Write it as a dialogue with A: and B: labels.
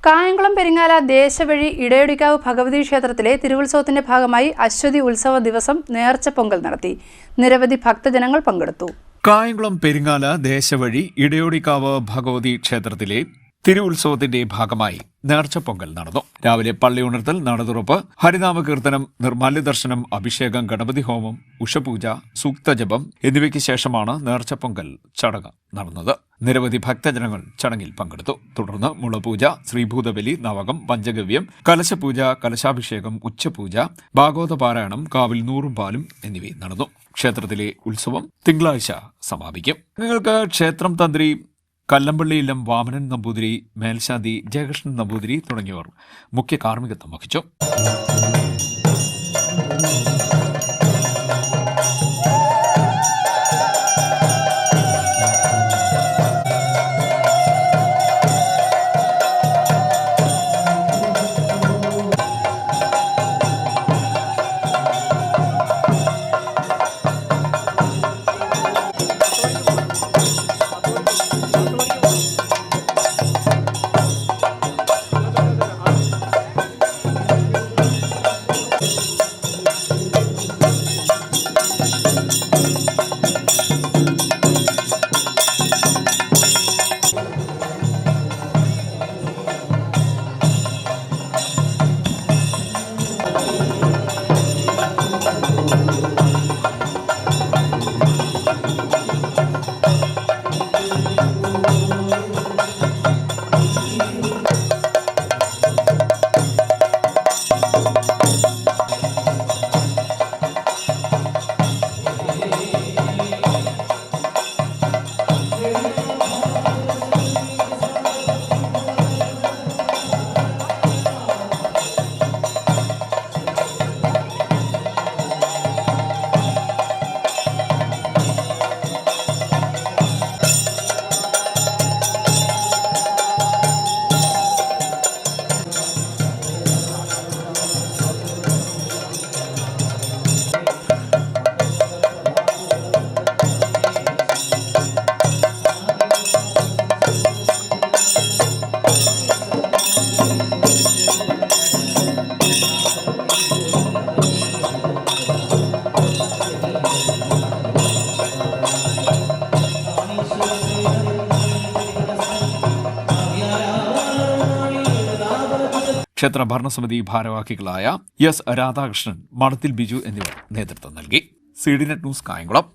A: കായംകുളം പെരിങ്ങാല ദേശവഴി ഇടയൊടിക്കാവ് ഭഗവതി ക്ഷേത്രത്തിലെ തിരുവുത്സവത്തിന്റെ ഭാഗമായി അശ്വതി ഉത്സവ ദിവസം നേർച്ച പൊങ്കൽ നടത്തി. നിരവധി ഭക്തജനങ്ങൾ പങ്കെടുത്തു.
B: കായംകുളം പെരിങ്ങാല ദേശവഴി ഇടയൊടിക്കാവ് ഭഗവതി ക്ഷേത്രത്തിലെ തിരുവുത്സവത്തിന്റെ ഭാഗമായി നേർച്ച പൊങ്കൽ നടന്നു. രാവിലെ പള്ളിയുണർത്തൽ, നടതുറപ്പ്, ഹരിനാമ കീർത്തനം, നിർമാല്യ ദർശനം, അഭിഷേകം, ഗണപതി ഹോമം, ഉഷപൂജ, സൂക്തജപം എന്നിവയ്ക്ക് ശേഷമാണ് നേർച്ച പൊങ്കൽ ചടങ്ങ് നടന്നത്. നിരവധി ഭക്തജനങ്ങൾ ചടങ്ങിൽ പങ്കെടുത്തു. തുടർന്ന് മുളപൂജ, ശ്രീഭൂതബലി, നവകം, പഞ്ചഗവ്യം, കലശപൂജ, കലശാഭിഷേകം, ഉച്ചപൂജ, ഭാഗവത പാരായണം, കാവിൽ നൂറും പാലും എന്നിവയും നടന്നു. ക്ഷേത്രത്തിലെ ഉത്സവം തിങ്കളാഴ്ച സമാപിക്കും. നിങ്ങൾക്ക് ക്ഷേത്രം തന്ത്രി കല്ലമ്പള്ളിയില്ലം വാമനൻ നമ്പൂതിരി, മേൽശാന്തി ജയകൃഷ്ണൻ നമ്പൂതിരി തുടങ്ങിയവർ മുഖ്യ കാർമ്മികത്വം വഹിച്ചു. ക്ഷേത്ര ഭരണസമിതി ഭാരവാഹികളായ എസ് രാധാകൃഷ്ണൻ, മഠത്തിൽ ബിജു എന്നിവർ നേതൃത്വം നൽകി. CDNet news, Kayamkulam.